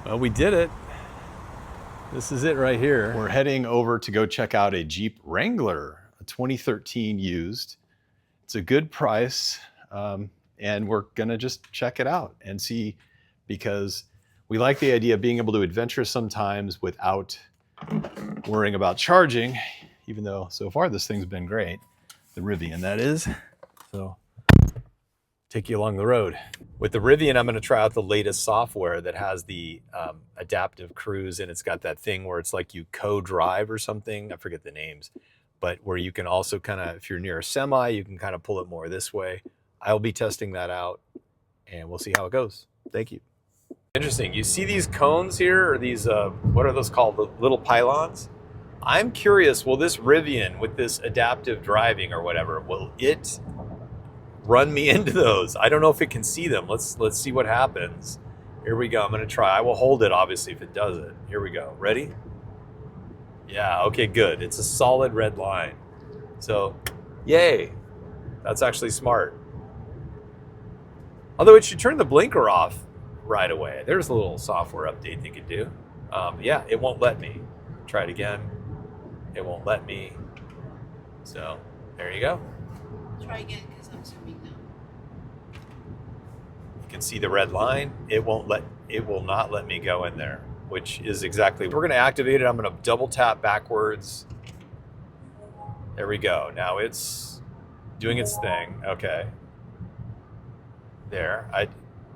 Well, we did it. This is it right here. We're heading over to go check out a Jeep Wrangler, a 2013 used. It's a good price, and we're gonna just check it out and see, because we like the idea of being able to adventure sometimes without worrying about charging, even though so far this thing's been great. The Rivian, that is. So take you along the road. With the Rivian, I'm going to try out the latest software that has the adaptive cruise, and it's got that thing where it's like you co-drive or something. I forget the names, but where you can also kind of, if you're near a semi, you can kind of pull it more this way. I'll be testing that out, and we'll see how it goes. Thank you. Interesting. You see these cones here, or these, what are those called? The little pylons? I'm curious, will this Rivian with this adaptive driving or whatever, will it run me into those? I don't know if it can see them. Let's see what happens. Here we go. I'm gonna try. I will hold it, obviously, if it does it. Here we go. Ready? Yeah, okay, good. It's a solid red line. So, yay. That's actually smart. Although it should turn the blinker off right away. There's a little software update they could do. Yeah, it won't let me. Try it again. It won't let me. So, there you go. Try again, because I'm zooming now. You can see the red line. It will not let me go in there, which is exactly, we're gonna activate it. I'm gonna double tap backwards. There we go. Now it's doing its thing. Okay. There.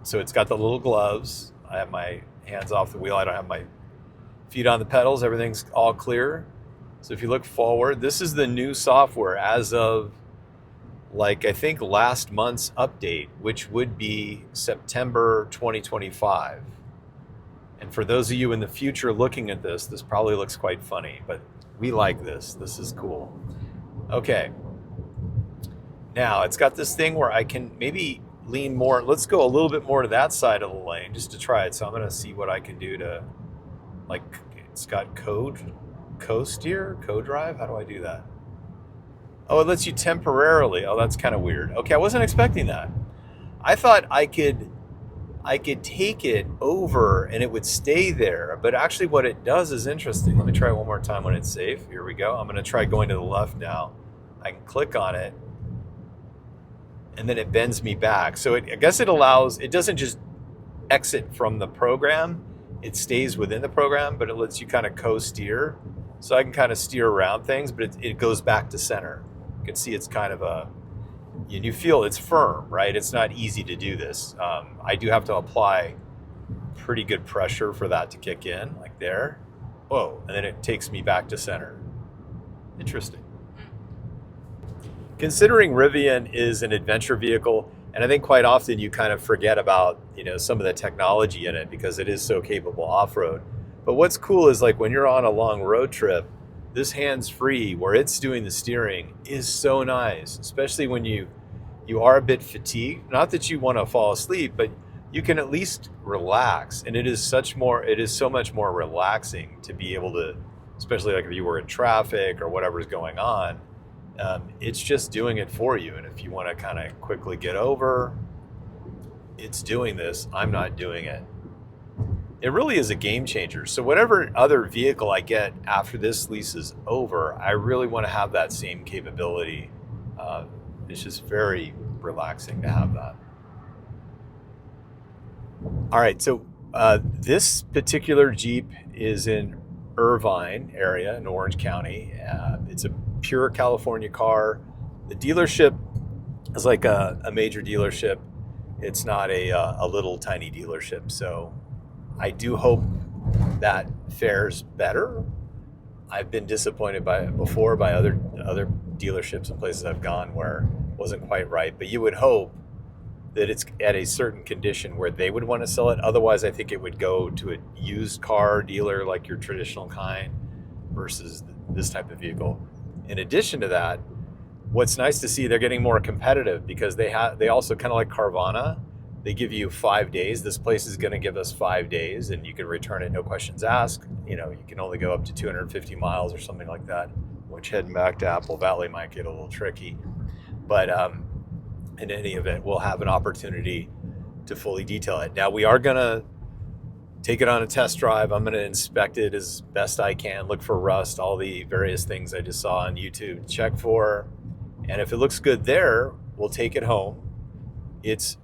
So it's got the little gloves. I have my hands off the wheel. I don't have my feet on the pedals. Everything's all clear. So if you look forward, this is the new software as of, like, I think last month's update, which would be September 2025. And for those of you in the future looking at this, this probably looks quite funny, but we like this. This is cool. Okay. Now it's got this thing where I can maybe lean more. Let's go a little bit more to that side of the lane just to try it. So I'm going to see what I can do to, like, it's got co-steer, co-drive. How do I do that? Oh, it lets you temporarily. Oh, that's kind of weird. Okay, I wasn't expecting that. I thought I could take it over and it would stay there, but actually what it does is interesting. Let me try it one more time when it's safe. Here we go. I'm going to try going to the left now. I can click on it, and then it bends me back. So I guess it allows, it doesn't just exit from the program. It stays within the program, but it lets you kind of co-steer. So I can kind of steer around things, but it goes back to center. You can see it's kind of and you feel it's firm, right? It's not easy to do this. I do have to apply pretty good pressure for that to kick in, like there. Whoa, and then it takes me back to center. Interesting. Considering Rivian is an adventure vehicle, and I think quite often you kind of forget about, some of the technology in it because it is so capable off-road. But what's cool is, like, when you're on a long road trip, this hands-free where it's doing the steering is so nice, especially when you are a bit fatigued. Not that you want to fall asleep, but you can at least relax. And it is so much more relaxing to be able to, especially like if you were in traffic or whatever's going on, it's just doing it for you. And if you want to kind of quickly get over, it's doing this. I'm not doing it. It really is a game changer. So whatever other vehicle I get after this lease is over, I really want to have that same capability. It's just very relaxing to have that. All right, so this particular Jeep is in Irvine area in Orange County. It's a pure California car. The dealership is like a major dealership. It's not a little tiny dealership. So I do hope that fares better. I've been disappointed before by other dealerships and places I've gone where it wasn't quite right. But you would hope that it's at a certain condition where they would want to sell it. Otherwise, I think it would go to a used car dealer like your traditional kind versus this type of vehicle. In addition to that, what's nice to see, they're getting more competitive because they also, kind of like Carvana, they give you 5 days. This place is going to give us 5 days, and you can return it, no questions asked. You can only go up to 250 miles or something like that, which heading back to Apple Valley might get a little tricky. But in any event, we'll have an opportunity to fully detail it. Now, we are going to take it on a test drive. I'm going to inspect it as best I can, look for rust, all the various things I just saw on YouTube to check for. And if it looks good there, we'll take it home. It's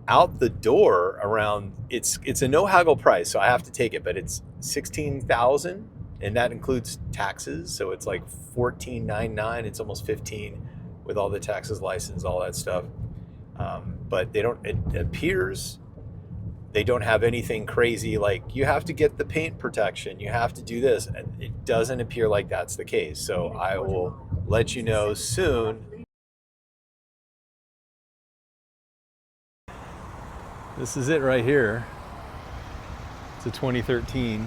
out the door around, it's a no haggle price, so I have to take it, but it's $16,000 and that includes taxes. So it's like $14,999. It's almost $15,000 with all the taxes, license, all that stuff. But they don't, it appears they don't have anything crazy like you have to get the paint protection, you have to do this. And it doesn't appear like that's the case. So I will let you know soon. This is it right here. It's a 2013,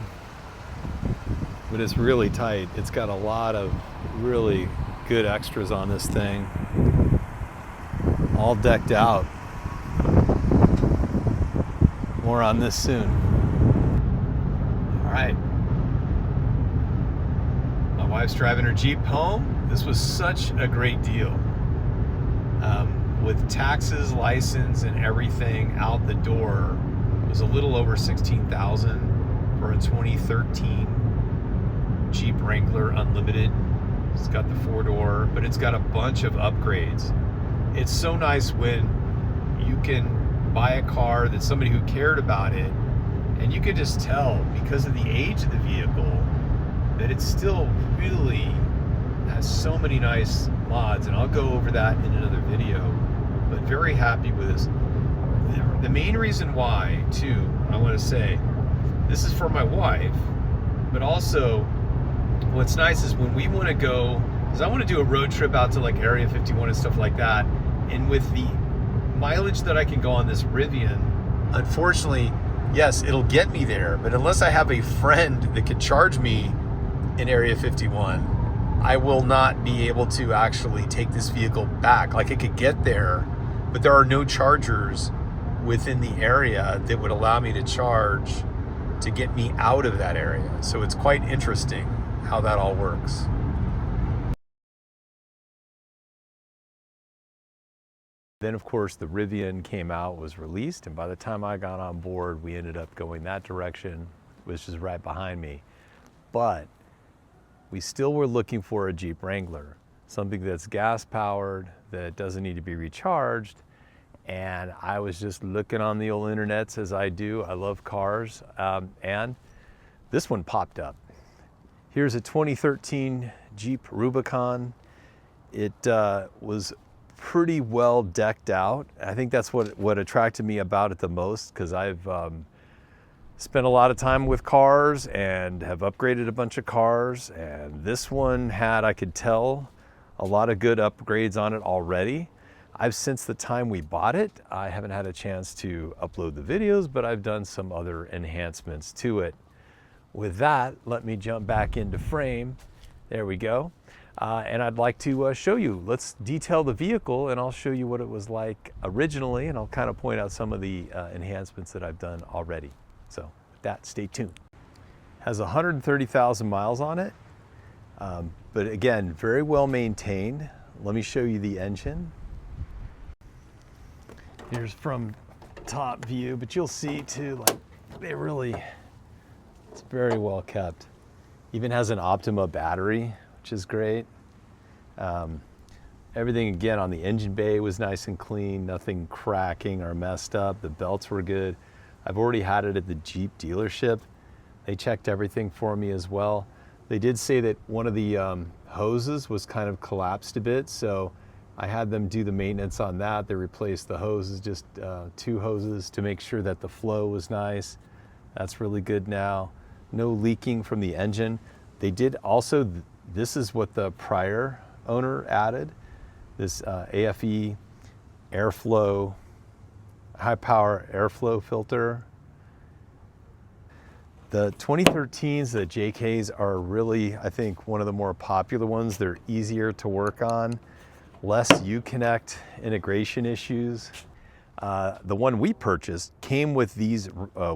but it's really tight. It's got a lot of really good extras on this thing. All decked out. More on this soon. All right. My wife's driving her Jeep home. This was such a great deal. With taxes, license, and everything out the door, it was a little over $16,000 for a 2013 Jeep Wrangler Unlimited. It's got the 4-door, but it's got a bunch of upgrades. It's so nice when you can buy a car that somebody who cared about it, and you could just tell because of the age of the vehicle that it still really has so many nice mods, and I'll go over that in another video. But very happy with this. The main reason why, too, I want to say, this is for my wife, but also what's nice is when we want to go, because I want to do a road trip out to like Area 51 and stuff like that, and with the mileage that I can go on this Rivian, unfortunately, yes, it'll get me there, but unless I have a friend that can charge me in Area 51, I will not be able to actually take this vehicle back. Like, I could get there, but there are no chargers within the area that would allow me to charge to get me out of that area. So it's quite interesting how that all works. Then, of course, the Rivian came out, was released, and by the time I got on board, we ended up going that direction, which is right behind me. But we still were looking for a Jeep Wrangler, something that's gas-powered, that doesn't need to be recharged. And I was just looking on the old internets, as I do. I love cars, and this one popped up. Here's a 2013 Jeep Rubicon. It was pretty well decked out. I think that's what attracted me about it the most, because I've spent a lot of time with cars and have upgraded a bunch of cars, and this one had, I could tell, a lot of good upgrades on it already. Since the time we bought it, I haven't had a chance to upload the videos, but I've done some other enhancements to it. With that, let me jump back into frame. There we go. And I'd like to show you. Let's detail the vehicle, and I'll show you what it was like originally, and I'll kind of point out some of the enhancements that I've done already. So with that, stay tuned. Has 130,000 miles on it, but again, very well maintained. Let me show you the engine. Here's from top view, but you'll see too, like it's very well kept. Even has an Optima battery, which is great. Everything again on the engine bay was nice and clean, nothing cracking or messed up. The belts were good. I've already had it at the Jeep dealership. They checked everything for me as well. They did say that one of the hoses was kind of collapsed a bit, so I had them do the maintenance on that. They replaced the hoses, just 2 hoses, to make sure that the flow was nice. That's really good now. No leaking from the engine. They did also, this is what the prior owner added, this AFE airflow, high power airflow filter. The 2013s, the JKs, are really, I think, one of the more popular ones. They're easier to work on, less Uconnect integration issues. The one we purchased came with these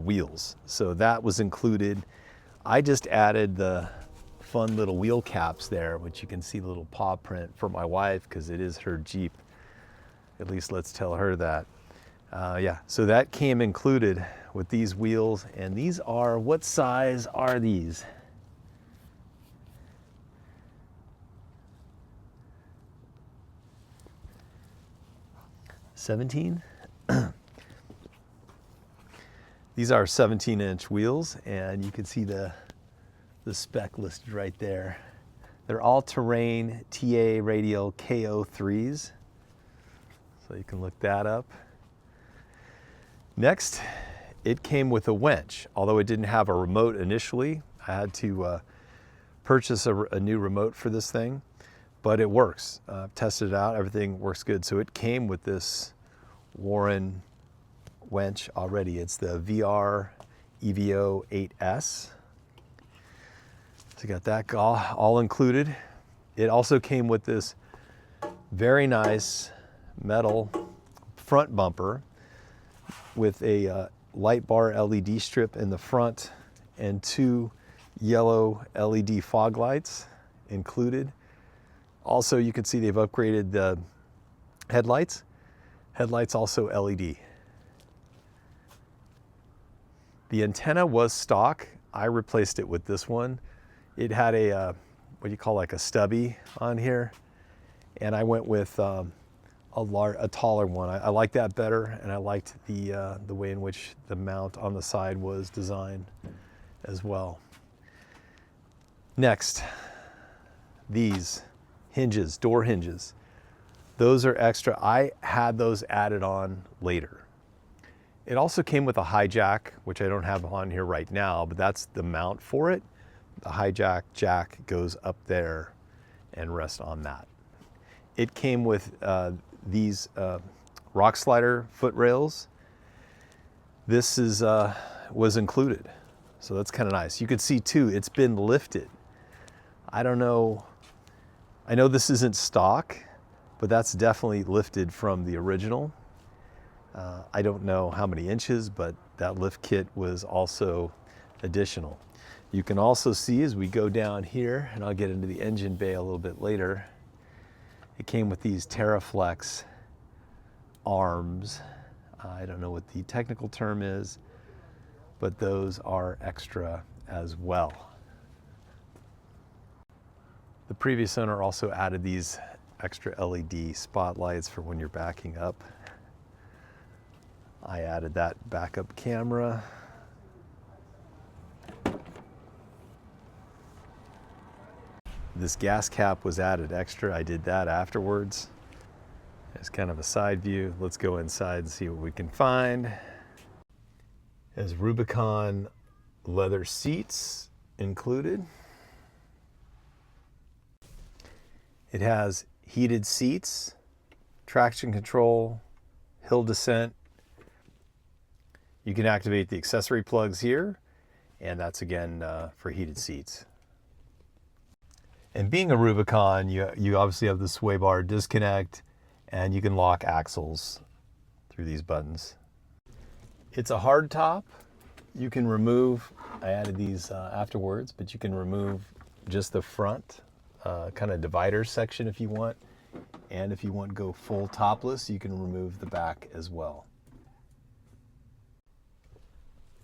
wheels, so that was included. I just added the fun little wheel caps there, which you can see the little paw print for my wife, because it is her Jeep. At least let's tell her that. Yeah, so that came included with these wheels, and these are, what size are these? $17? These are 17-inch wheels, and you can see the spec listed right there. They're all-terrain TA radial KO3s, so you can look that up. Next, it came with a winch. Although it didn't have a remote initially, I had to purchase a new remote for this thing, but it works. I've tested it out, everything works good. So it came with this Warren winch already. It's the VR EVO 8S. So you got that all included. It also came with this very nice metal front bumper with a light bar LED strip in the front and 2 yellow LED fog lights included. Also, you can see they've upgraded the headlights. Headlights also LED. The antenna was stock. I replaced it with this one. It had a, what do you call, like a stubby on here. And I went with a taller one. I like that better, and I liked the way in which the mount on the side was designed as well. Next, these hinges, door hinges. Those are extra. I had those added on later. It also came with a high jack, which I don't have on here right now, but that's the mount for it. The high jack goes up there and rests on that. It came with these rock slider foot rails. This was included, so that's kind of nice. You can see too, it's been lifted. I don't know, I know this isn't stock, but that's definitely lifted from the original. I don't know how many inches, but that lift kit was also additional. You can also see as we go down here, and I'll get into the engine bay a little bit later, it came with these TerraFlex arms. I don't know what the technical term is, but those are extra as well. The previous owner also added these extra LED spotlights for when you're backing up. I added that backup camera. This gas cap was added extra. I did that afterwards. It's kind of a side view. Let's go inside and see what we can find. It has Rubicon leather seats included. It has heated seats, traction control, hill descent. You can activate the accessory plugs here, and that's again for heated seats. And being a Rubicon, you obviously have the sway bar disconnect, and you can lock axles through these buttons. It's a hard top. You can remove, I added these afterwards, but you can remove just the front kind of divider section if you want. And if you want to go full topless, you can remove the back as well.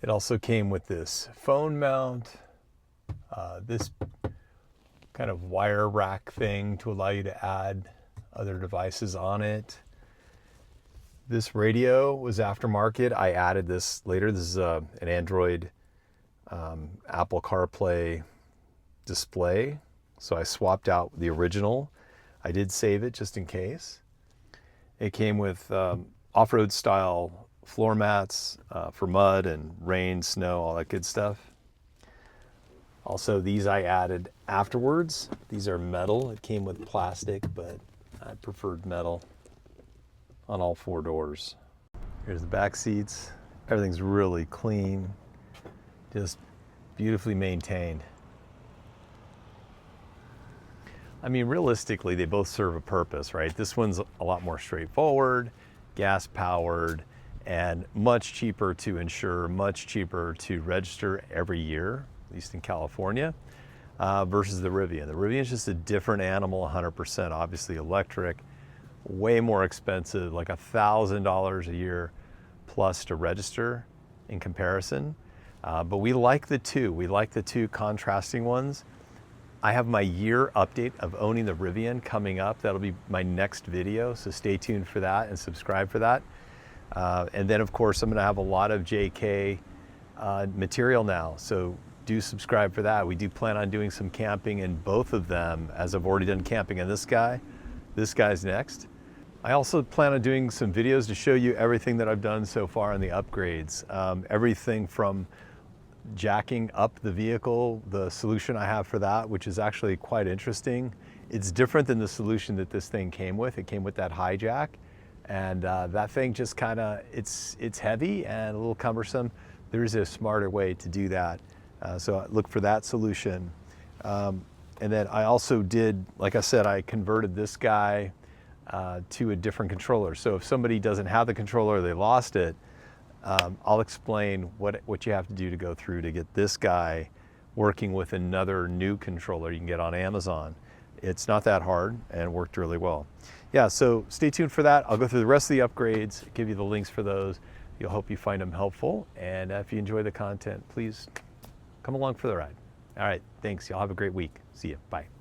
It also came with this phone mount, this kind of wire rack thing to allow you to add other devices on it. This radio was aftermarket. I added this later. This is an Android Apple CarPlay display. So I swapped out the original. I did save it just in case. It came with off-road style floor mats for mud and rain, snow, all that good stuff. Also, these I added afterwards. These are metal. It came with plastic, but I preferred metal on all 4 doors. Here's the back seats. Everything's really clean, just beautifully maintained. I mean, realistically, they both serve a purpose, right? This one's a lot more straightforward, gas powered, and much cheaper to insure, much cheaper to register every year, at least in California, versus the Rivian. The Rivian is just a different animal, 100%, obviously electric, way more expensive, like $1,000 a year plus to register in comparison. But we like the two. We like the two contrasting ones. I have my year update of owning the Rivian coming up. That'll be my next video, so stay tuned for that and subscribe for that. And then of course I'm gonna have a lot of JK material now, so do subscribe for that. We do plan on doing some camping in both of them, as I've already done camping in this guy. This guy's next. I also plan on doing some videos to show you everything that I've done so far on the upgrades. Everything from jacking up the vehicle, the solution I have for that, which is actually quite interesting. It's different than the solution that this thing came with. It came with that high jack, and that thing just kind of, it's heavy and a little cumbersome. There is a smarter way to do that. So look for that solution. And then I also did, like I said, I converted this guy to a different controller. So if somebody doesn't have the controller or they lost it, I'll explain what you have to do to go through to get this guy working with another new controller you can get on Amazon. It's not that hard and worked really well. Yeah, so stay tuned for that. I'll go through the rest of the upgrades, give you the links for those. You'll hope you find them helpful. And if you enjoy the content, please come along for the ride. All right, thanks. Y'all have a great week. See you. Bye.